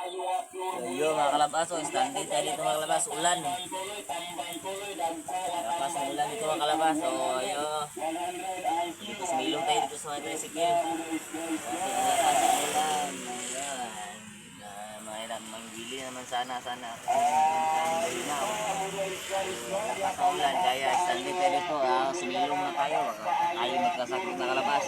So yun mga kalabas, oh, standing tayo dito mga kalabas, ulan. Lakas ng ulan dito mga kalabas. So ayun, dito similong tayo dito sa mga tricycle. Kasi ang lakas ng ulan. Ayan. Mahirap mangbili naman sana. Kasi malinaw. Lakas ng ulan, kaya standing tayo dito. Similong na tayo. Tayo magkasakit na kalabas.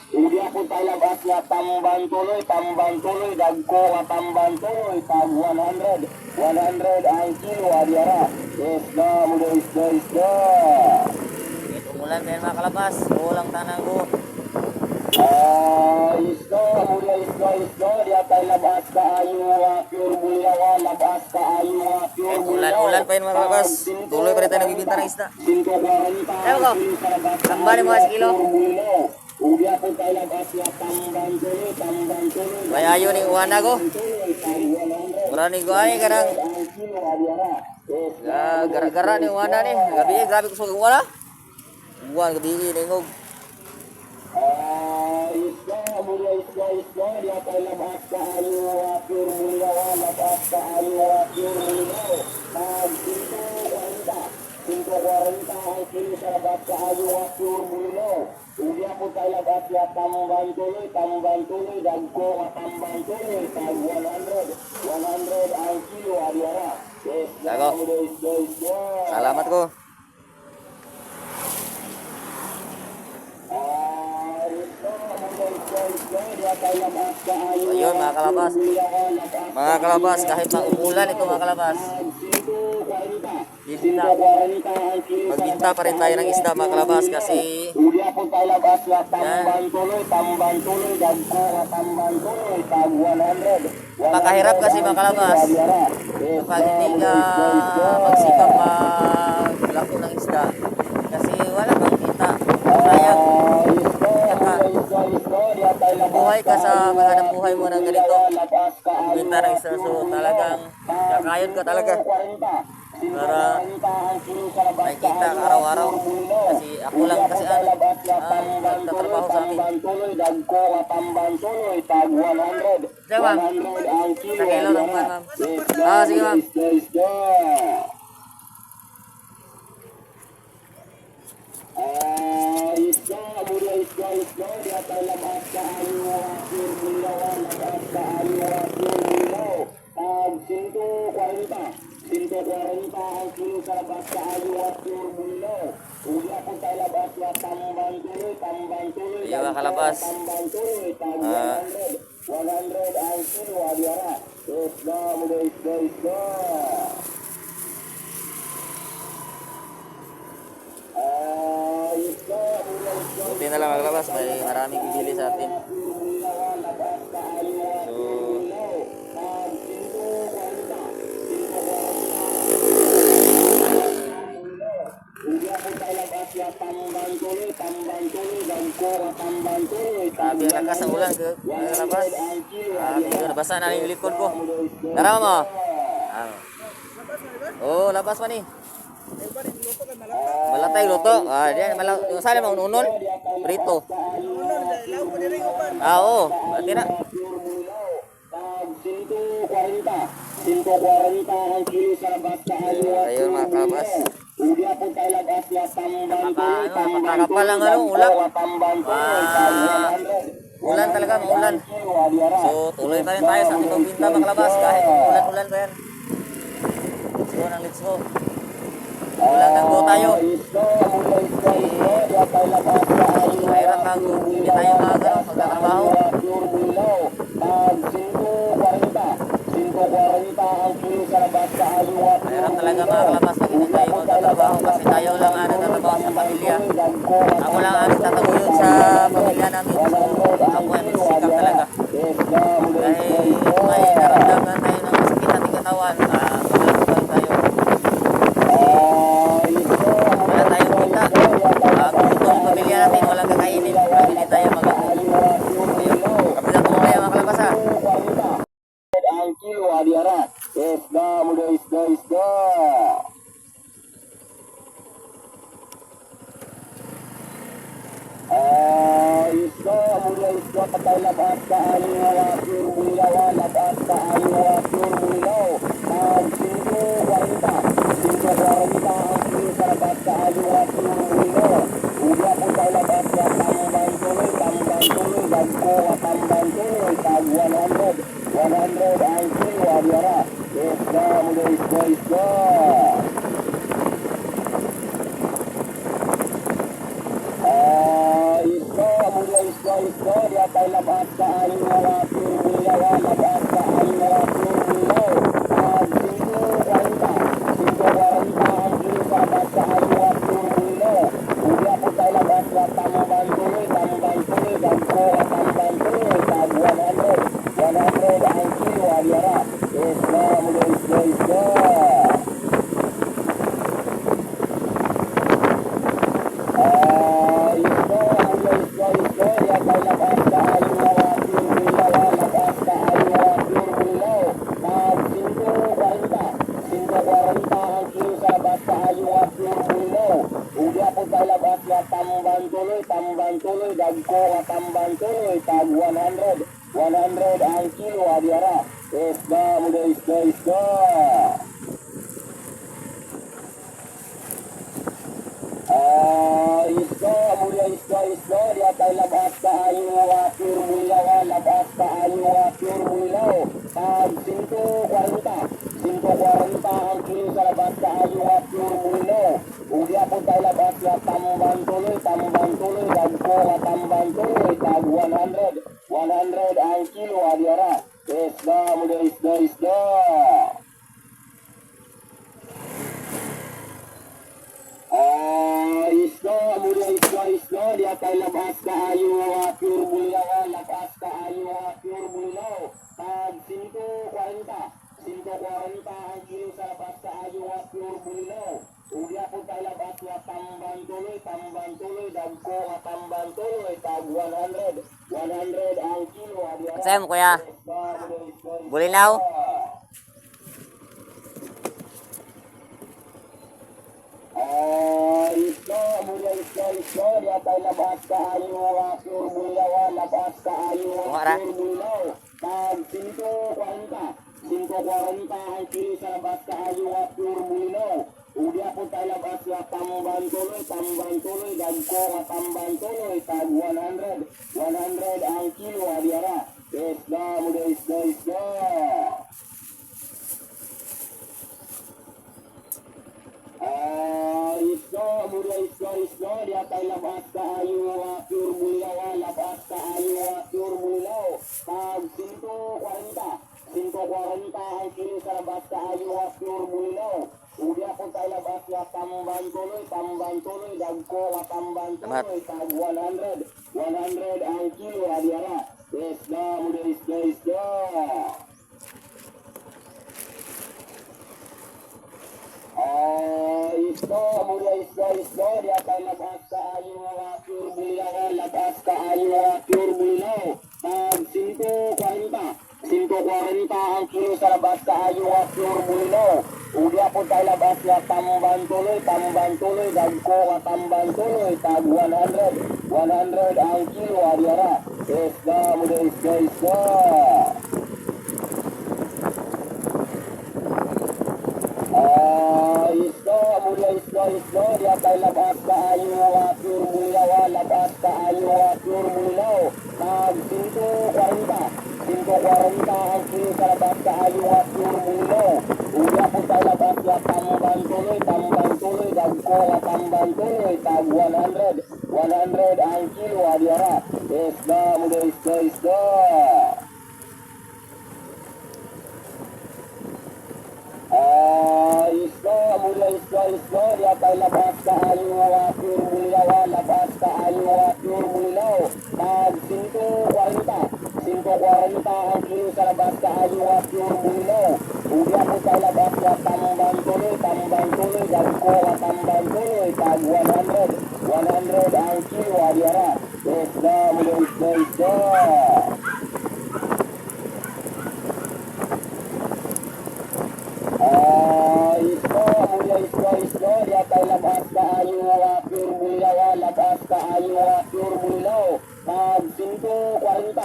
Hindi ako talabas na tamban tuloy, dagko nga tamban tuloy, tag 100 ang kilo, adiara. Isda, muda isda. Ito ulan din mga kalabas, ulang tanang ko. Isda, muda isda, dia talabas ka ayo, pure buliawa, labas ka ayo, pure buliawa. Ulan pa yun mga kalabas, tuloy pa rin tayo nagbibinta ng isda. Ewan ko, tambali mo sa kilo. Kaya yun yung uwana ko. Marani ko ay karang gara-gara ni uwana ni. Grabe ko sa uwana. Uwan gabi ningog. Hindi ako talabas ya tamban tuloy, dagko nga tamban tuloy, tag 100 ang kilo, adiara. Dago. Salamat ko. Ayun mga kalabas. Mga kalabas, kahit pa umulan ito mga kalabas. Magbinta pa rin tayo ng isda mga kalabas kasi napakahirap kasi mga kalabas kapag hindi ka magsikap maglako ng isda kasi wala kang kita. Sayang buhay ka sa mga buhay mo ng ganito magbinta ng isda, so talagang kakayod ka talaga para may kita araw-araw kasi ako lang kasi nagtatrabaho sa amin. Sige ma'am, sa kilo lang ma'am. Sige ma'am. Ang kilo sa labas sa ayo at pure bulilaw. Uli ako sa labas ya tamban tuloy, ayun mga kalabas, tag 100 ang kilo, adiara. Isda, muda isda. buti na lang mga kalabas, may maraming bibili sa atin. So sabi ang lakas ng ulan mga kalabas. Nabasa na yung likod ko. Darama mo? Oh, labas pa ni. Malatay luto. Diyan yung sali mo unon. Prito. Oo, pati na. 140 ang kilo sa labas sa ayo. Ayun mga kalabas. Hindi ako talabas ya tamban Napakakapal lang ulap. Ulan talaga, maulan. So tuloy pa rin tayo sa ating pagbinta mga kalabas kahit ulan-ulan pa yan. Let's go nang let's go. Ulan nang go tayo. Mahirap pag hindi tayo magtatrabaho. Mahirap talaga mga kalabas pag hindi tayo magtatrabaho kasi tayo lang ang nagtatrabaho sa pamilya. Ako lang ang nagtataguyod sa pamilya namin. So ako ay magsisikap talaga. Dahil may naramdaman tayo ng masakit nating katawan, maglalakbay tayo. ang kilo sa labas kaayo nga pure bulinaw. Udi po tayo labas nga tamban tuloy, dagko nga tamban tuloy, tag 100. 100 ang kilo adiara. Isda muda isda. Isda, dia tayo labas kaayo nga pure bulinaw, labas kaayo nga pure bulinaw. Tag 5.40. 5.40 ang kilo sa labas kaayo nga pure bulinaw. Udi po tayo labas nga tamban tuloy, dagko nga tamban tuloy, tag 100. 100 ang kilo adiara. Isda muda isda. Isda, dia tayo labas kaayo nga pure bulinaw, labas kaayo nga pure bulinaw. Tag 5.40. 5.40 ang kilo sa labas kaayo nga pure bulinaw. Udi po tayo labas nga tamban tuloy, dagko nga tamban tuloy, tag 100. 100 ang kilo adiara. Saan mo kuya? Bulinaw? Isda, dia tayo labas kaayo nga pure bulinaw, labas kaayo nga pure bulinaw. Tag 5.40. 5.40 ang kilo sa labas kaayo nga pure bulinaw. Udi po tayo labas nga tamban tuloy, dagko nga tamban tuloy, tag 100. 100 ang kilo adiara. Isda muda isda. Isda, dia tayo labas kaayo nga pure bulinaw, labas kaayo nga pure bulinaw. Tag 5.40. 5.40 ang kilo sa labas kaayo nga pure bulinaw. Udi po tayo labas nga tamban tuloy, dagko nga tamban tuloy, tag 100. 100 ang kilo adiara. Isda muda isda. Isda, dia tayo labas kaayo nga pure bulinaw, labas kaayo nga pure bulinaw. Tag 5.40. 5.40 ang kilo sa labas kaayo nga pure bulinaw. Udi po tayo labas nga tamban tuloy, dagko nga tamban tuloy, tag 100. 100 ang kilo adiara. Isda muda isda. Isda, dia tayo labas kaayo nga pure bulinaw, labas kaayo nga pure bulinaw. Tag 5.40. 5.40 ang kilo sa labas kaayo nga pure bulinaw. Udi po tayo labas nga tamban tuloy, dagko nga tamban tuloy, tag 100. 100 ang kilo adiara. Isda muda isda. Isda, dia tayo labas kaayo nga pure bulinaw, labas kaayo nga pure bulinaw. Tag 5.40. 5.40 ang kilo sa labas kaayo nga pure bulinaw. Udi po tayo labas nga tamban tuloy, dagko nga tamban tuloy, tag 100. 100 ang kilo adiara. Isda muda isda. Isda, dia tayo labas kaayo nga pure bulinaw, labas kaayo nga pure bulinaw. Tag 5.40.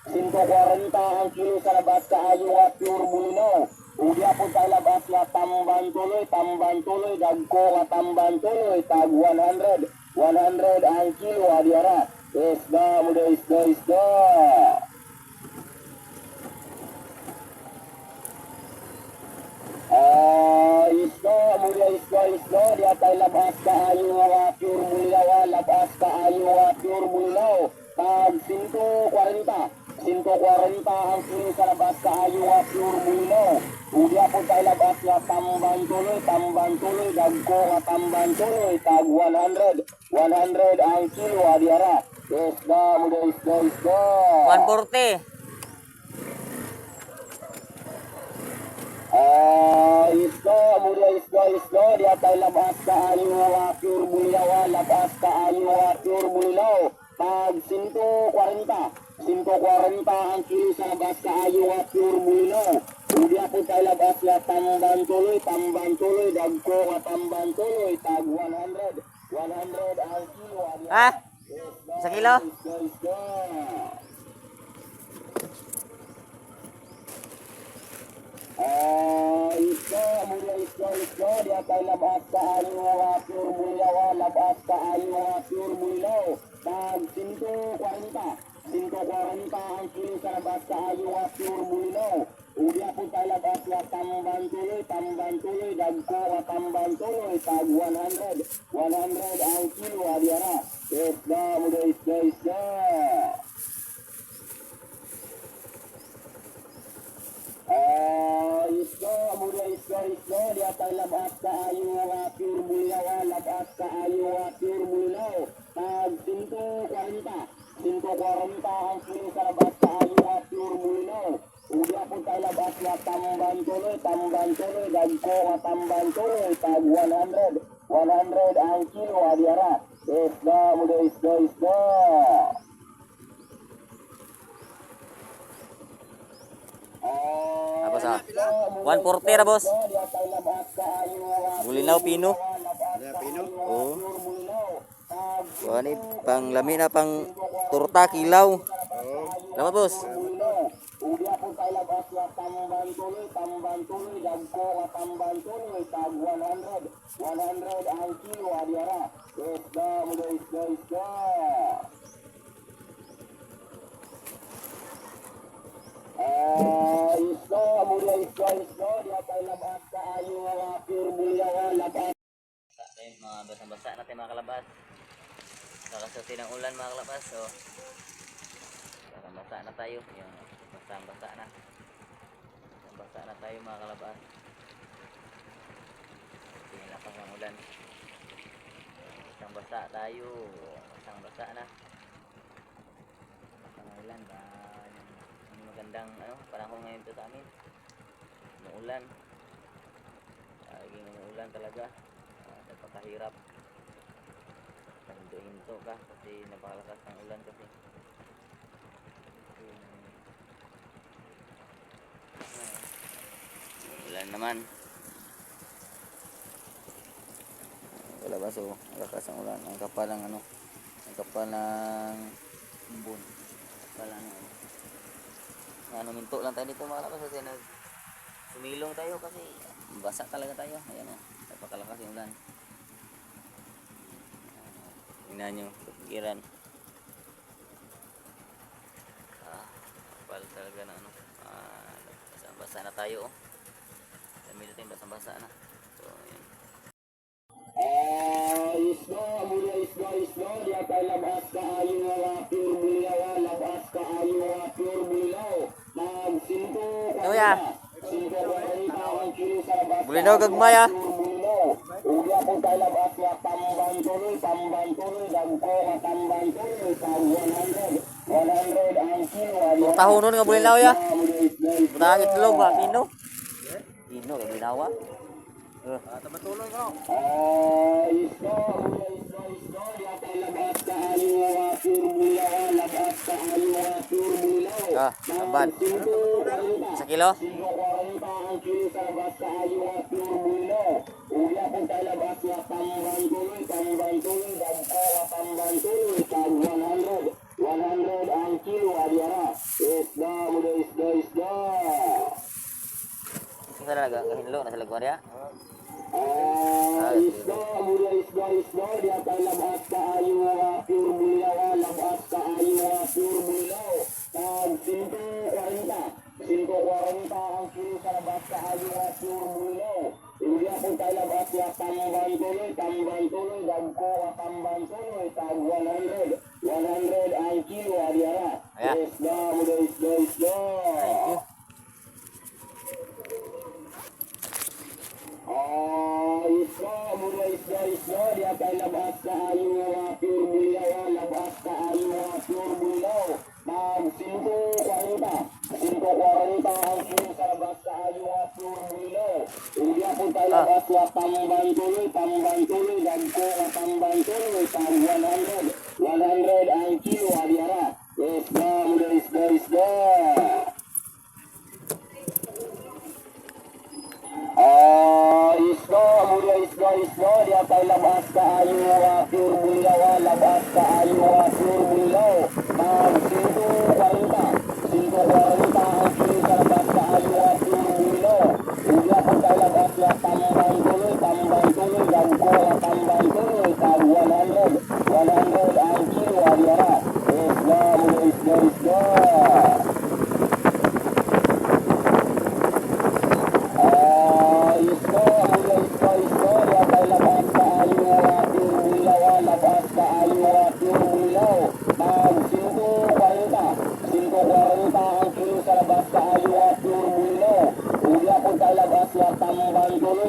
5.40 ang kilo sa labas kaayo nga pure bulinaw. Udi po tayo labas nga tamban tuloy, dagko nga tamban tuloy, tag 100. 100 ang kilo adiara. Isda muda isda. Isda, dia tayo labas kaayo nga pure bulinaw, labas kaayo nga pure bulinaw. Tag 5.40. 5.40 ang kilo sa labas kaayo nga pure bulinaw. Udi po tayo labas nga tamban tuloy, dagko nga tamban tuloy, tag 100. 100 ang kilo adiara. Isda muda isda. 140. Isda, dia tayo labas kaayo nga pure bulinaw, labas kaayo nga pure bulinaw. Tag 5.40. 5.40 ang kilo sa labas kaayo nga pure bulinaw. Udia po tayo labas ya tamban tuloy, dagko nga tamban tuloy, tag 100. 100 ang kilo. Ha? Isa kilo? Isda, dia tayo labas ka ayo nga pure bulyawa, labas ka ayo nga pure bulyaw. Tag 5.40. 5.40 ang kilo sa labas ka ayo nga pure bulyaw. Udia po tayo labas ya tamban tuloy, dagko nga tamban tuloy, tag 100. 100 ang kilo, adiara. Isda, muda isda. Isda, dia tayo labas ka ayo nga pure bulyawa, labas ka ayo nga pure bulyaw. Tag 5.40. 5.40 ang kilo sa labas ka ayo nga pure bulyaw. Udia po tayo labas na tamban tuloy, dagko nga tamban tuloy, tag 100. 100 ang kilo, adiara. Isda, muda isda. Apa sa? 140 ra boss. Bulinaw pino. Oo. Kuani pang lami na pang torta kilaw. Salamat boss. Udia po tayo labas na tamban tuloy, dagko nga tamban tuloy, tag 100. 100 ang kilo, adiara. Isda, muda isda. Isda, dia tayo labas ka ayo nga pure bulyawa, labas. Mga basang-basa natin mga kalabas. Kakasuti ng ulan mga kalabas. So, basang-basa na tayo. Yung basang-basa na. Basang-basa na tayo mga kalabas. Pinilapas ng ulan. Basang-basa tayo. Basang-basa na. Basang ulan. Magandang panahon ngayon to sa amin. Umuulan. Laging umuulan talaga. Napakahirap. Hinto ka kasi napakalakas ng ulan kasi. Ulan naman. Wala ba so malakas ang ulan. Ang kapal ng ang kapal ng umbon. Kapal ng minto lang tayo dito mga lakas kasi sumilong tayo kasi basa talaga tayo. Ayan napakalakas yung ulan. Tingnan nyo, pikiran. Kapal talaga na basa-basa na tayo. Dami natin basa-basa na. So, ayan. Isda, dia tayo labas ka ayo nga pure bulyawa, labas ka ayo nga pure bulyaw. Tag 5.40 ang kilo sa labas. Bulinaw gagmay ah. Udia po tayo labas na tamban tuloy, dagko nga tamban tuloy, tag 100. 100 ang kilo, adiara. Tahonon nga bulinaw ya. Butang itlog ba pino? Pino ka bulinawa. Tamatulong ko. Isda, dia tayo labas ka ayo nga pure bulyawa, labas ka ayo nga pure bulyaw. Tamban. 1 kilo? 5.40 ang kilo sa labas ka ayo nga pure bulyaw. Udia po tayo labas na tamban tuloy, dagko nga tamban tuloy, tag 100. 100 ang kilo, adiara. Isda, muda isda. Sa talaga kahinlo na sa lagwan ya. Isda, muda isda, dia tayo labas ka ayo nga pure bulyawa, labas ka ayo nga pure bulyaw. Tag 5.40. 5.40 ang kilo sa labas ka ayo nga pure bulyaw. Udia po tayo labas na tamban tuloy, dagko nga tamban tuloy, tag 100. 100 ang kilo, adiara. Isda, muda isda. Thank you. Isda, dia tayo labas ka ayo nga pure bulyawa, labas ka ayo nga pure bulyaw. Tag 5.40. 5.40 ang kilo sa labas ka ayo nga pure bulyaw. Udia po tayo labas na tamban tuloy, dagko nga tamban tuloy, tag 100. 100 ang kilo, adiara. Isda, muda isda. isda, di atay labas kaayo pure buliyawa, labas kaayo pure buliyaw. Tag 5.40. 5.40 ang kilo sa labas kaayo pure buliyaw. Uya po tayo labas ya tambang tuloy, gagko tambang tuloy, tag 100. 100 ang kilo, adiyara. Isda, mula isda.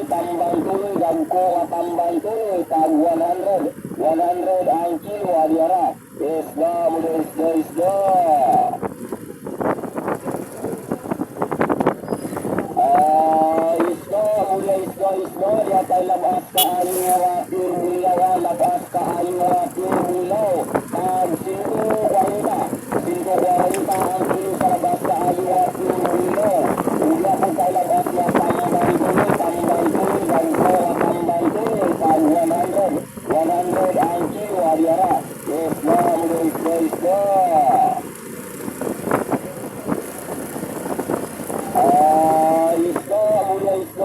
Tambang tuloy, gagko tambang tuloy, tag 100. 100 ang kilo, adiyara. Isda, mula isda. Isda, di atay labas kaayo pure buliyawa, labas kaayo pure buliyaw. Tag 5.40. 5.40 ang kilo sa labas kaayo pure buliyaw. Uya po tayo labas ya tambang tuloy, gagko tambang tuloy, tag 100. 100 ang kilo, adiyara. Isda, mula isda.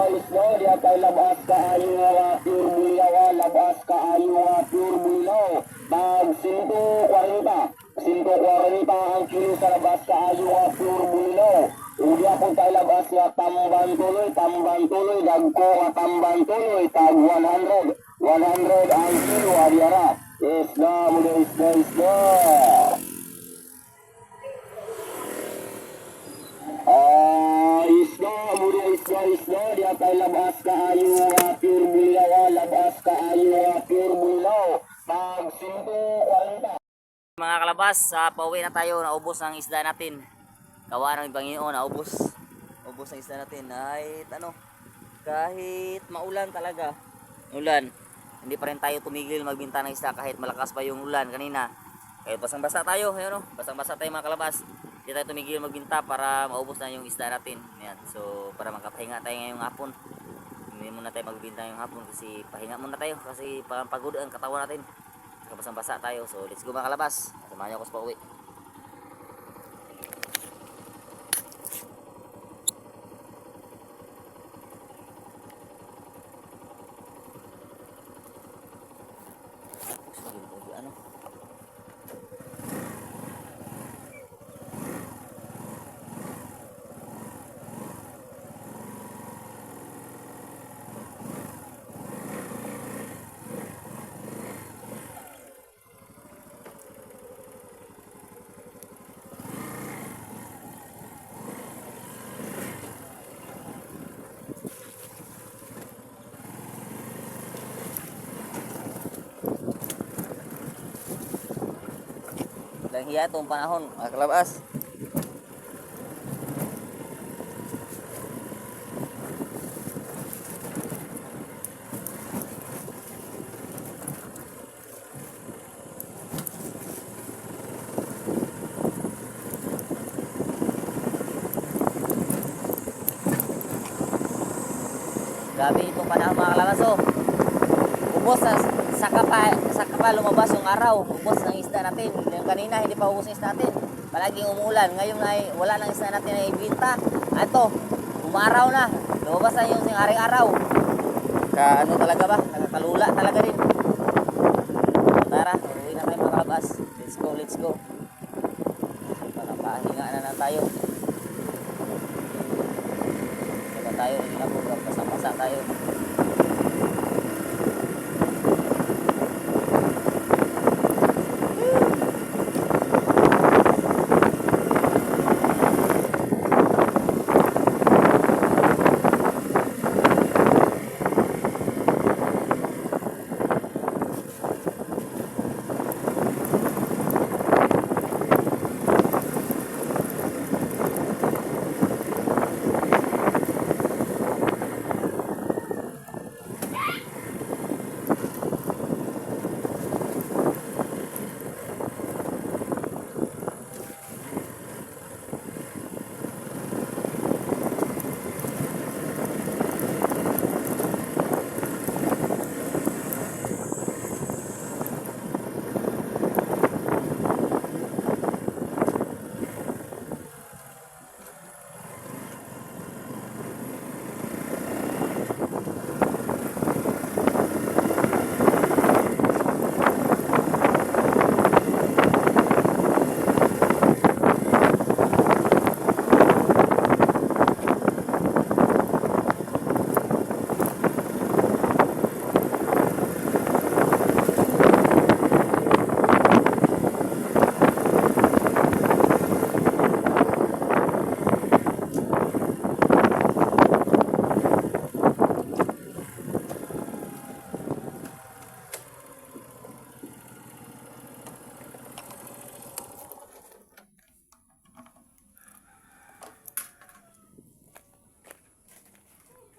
Isda, di atay labas kaayo pure buliyawa, labas kaayo pure buliyaw. Tag 5.40. 5.40 ang kilo sa labas kaayo pure buliyaw. Uya po tayo labas ya tambang tuloy, gagko tambang tuloy, tag 100. 100 ang kilo, adiyara. Isda, mula isda. Isda, di atay labas kaayo pure buliyawa, labas kaayo pure buliyaw. Tag 5.40. Mga kalabas, pauwi na tayo. Naubos ang isda natin. Kawa ng Panginoon, naubos. Ubos ang isda natin. Kahit maulan talaga. Ulan. Hindi pa rin tayo tumigil magbinta ng isda kahit malakas pa yung ulan kanina. Kahit basang-basa tayo. Ayun, basang-basa tayo mga kalabas. Hindi tayo tumigil magbinta para maubos na yung isda natin. Ayan. So, para makapahinga tayo ngayong hapon. Hindi muna tayo magbinta ngayong hapon kasi pahinga muna tayo kasi pagod ang katawan natin. Basang-basa tayo. So, let's go mga kalabas. Samahan niyo ako sa pauwi. Lang hiya itong panahon, mga kalabas. Grabe itong panahon mga kalabas, ubos saka pa lumabas yung araw, ubos ang isda natin. Yung kanina hindi pa ubos ang isda natin, palaging umuulan. Ngayon ay wala nang isda natin na ibinta. Ito, umaraw na, lumabas na yung aring araw. Ano talaga ba, nakakalula talaga rin. Tara, uwi na tayo mga kalabas. Let's go. Pahinga na tayo. Diba tayo, hindi na po, pasang-pasa tayo.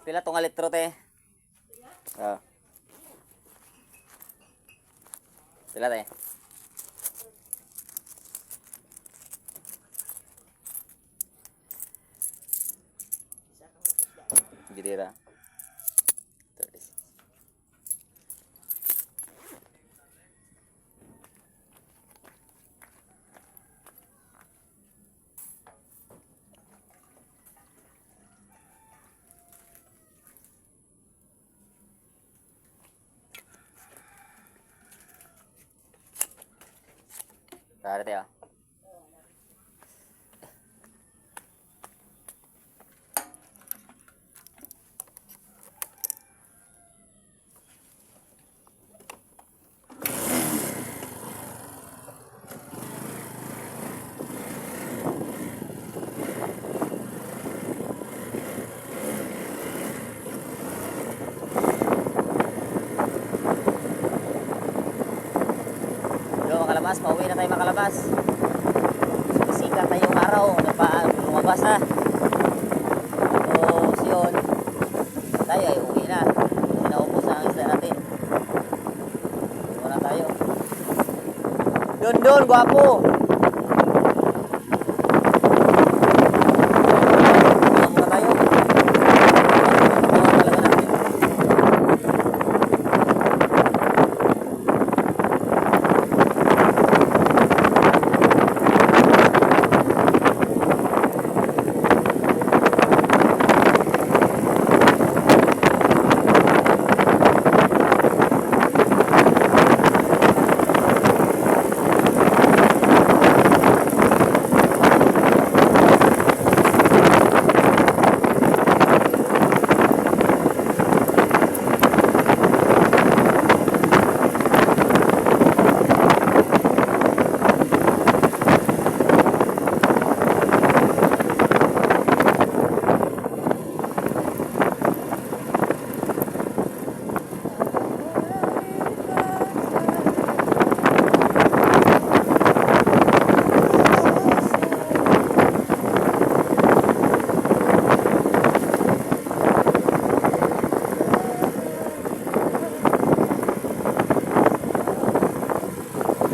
Pila tong litro te? Oh. Pila te? Gidira. 36. Darte ah. Yo, makalabas, pauwi na tayo makalabas. Sikat na yung araw, lumabas na. Tapos yun, tayo ay uwi na. Sinaupos na ang isda natin. Uwi na tayo. Doon, gwapo. Uwi muna tayo. Uwi talaga natin.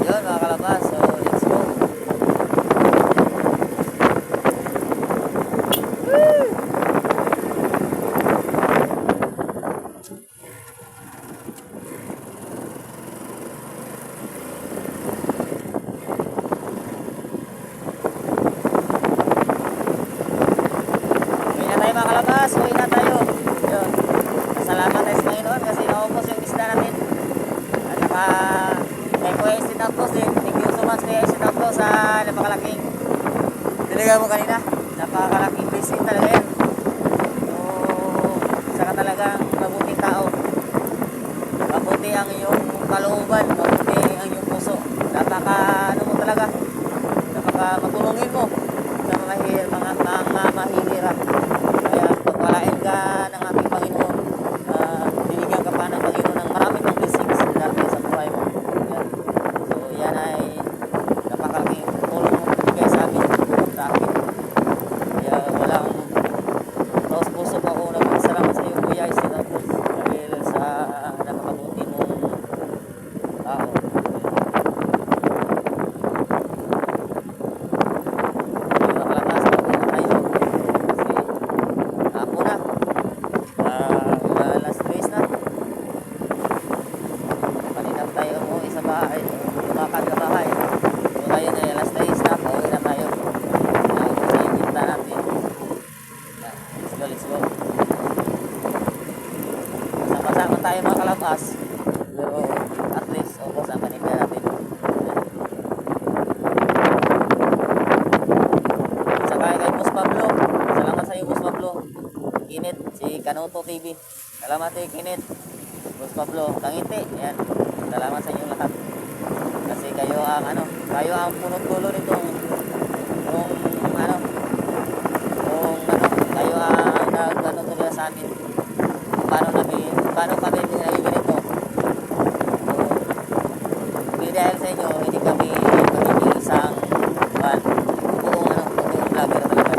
Yun mga kalabas, so let's go. Uwi na tayo mga kalabas, uwi na tayo. Yun. Salamat tayo sa Panginoon kasi naubos yung isda natin. At saka kay Kuya Isinapos din. Thank you so much Kuya Isinapos sa napakalaking diligaw mo kanina. Napakalaking blessing talaga yan. So, saka talagang mabuting tao. Mabuti ang iyong kalooban. Mabuti ang iyong puso. Ano mo talaga. Matulungin mo sa mga mahihirap. Kaya pagpalain ka ng ating Panginoon. Binigyan ka pa ng Panginoon ng marami pang blessings darating sa buhay mo. Yan. So yan ay napakalaking tulong mo bigay sa amin, sa akin. Kaya walang taos puso pa ako nagpasalamat sa iyo Kuya Isinapos dahil sa napakabuti mong tao. Sama tayo mga kalabas, pero at least ubos ang paninda natin. Saka kay Boss Pablo, salamat sa iyo Boss Pablo. Kinit, si Kanoto TV, salamat kay Kinit. Boss Pablo, Kangiti, yan, salamat sa inyong lahat. Kasi kayo ang punot-dulo nitong kayo ang tuloy sa amin. Paano kami naging ganito? So, dahil sa inyo, hindi kami isang buong vlogger talaga.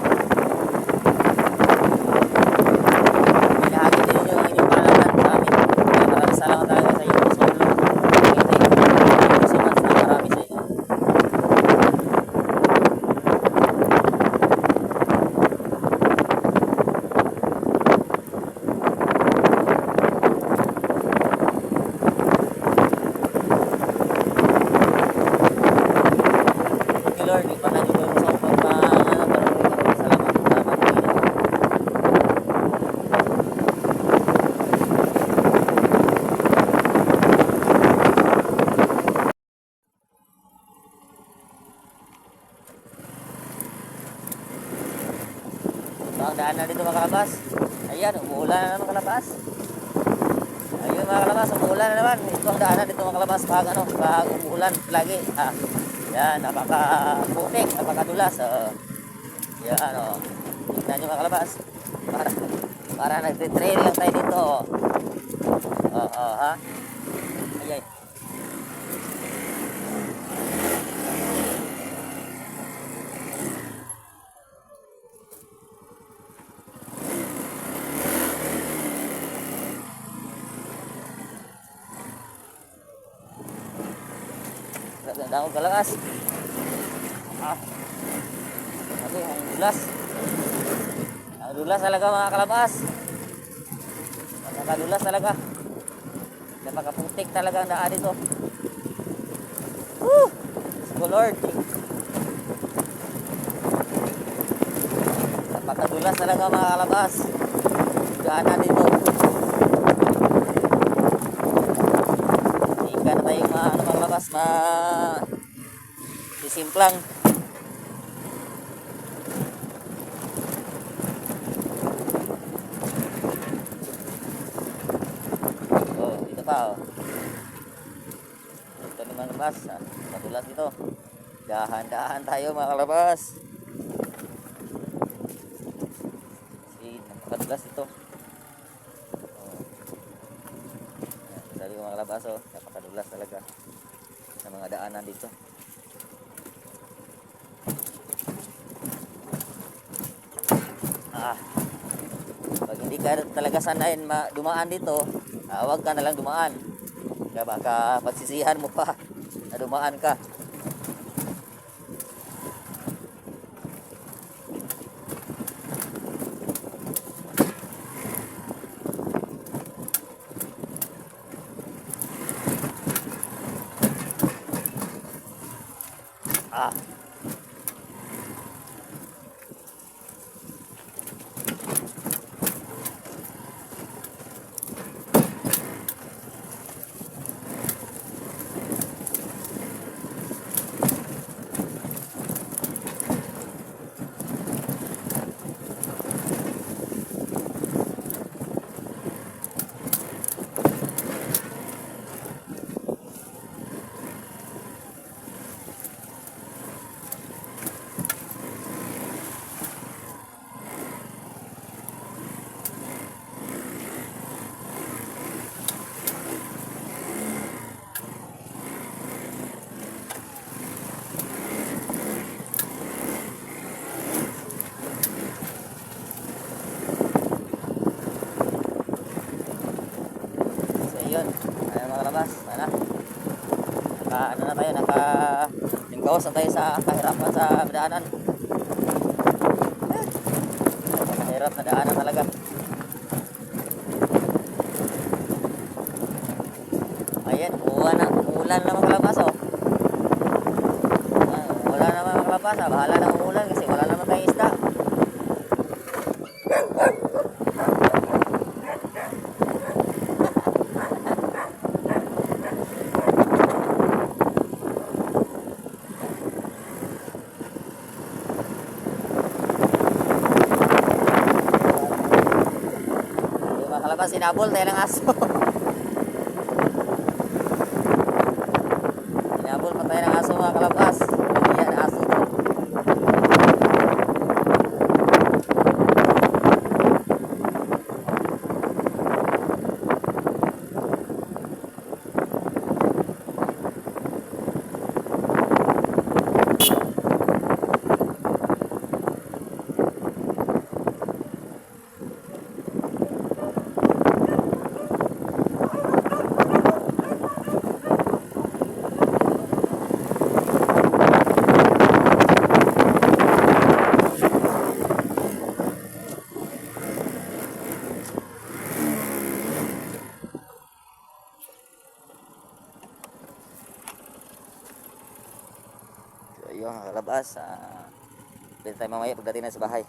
daanan dito mga kalabas. Ayan, umuulan na naman kalabas. Ayun mga kalabas, umuulan na naman. Ito ang daanan dito mga kalabas pag umuulan lagi. Yan, napaka-putik, napakadulas. Yan o. Tignan nyo mga kalabas. Para nagtitrail lang tayo dito. Ha? Ayan. Ganda akong kalakas. Okay, ang dulas. Ang dulas talaga mga kalabas. Napakadulas talaga. Napakaputik talaga ang daan dito. Woo! Go Lord. Napakadulas talaga mga kalabas. Ang daanan dito. Ika na tayong mga kalabas. Sisimplang. Dito pa ito naman kalabas. Madulas dito. Dahan-dahan tayo mga kalabas. Napakadulas dito. Sabi ko mga kalabas, napakadulas talaga sa mga daanan dito. Pag hindi ka talaga sanayin dumaan dito, huwag ka nalang dumaan. Kaya baka pagsisihan mo pa na dumaan ka. Yun, ayun mga kalabas, sana na tayo, lingkawas na tayo sa kahirapan sa daanan. Kahirap na daanan talaga. Ayan, umuulan na mga kalabas umuulan na mga kalabas, bahala na umuulan kasi wala naman tayong isda. Sinabol tayo ng aso. Sinabol pa tayo ng aso mga kalabas. Ayan, aso to. So yun mga kalabas, pwede tayo mamaya pagdating na sa bahay.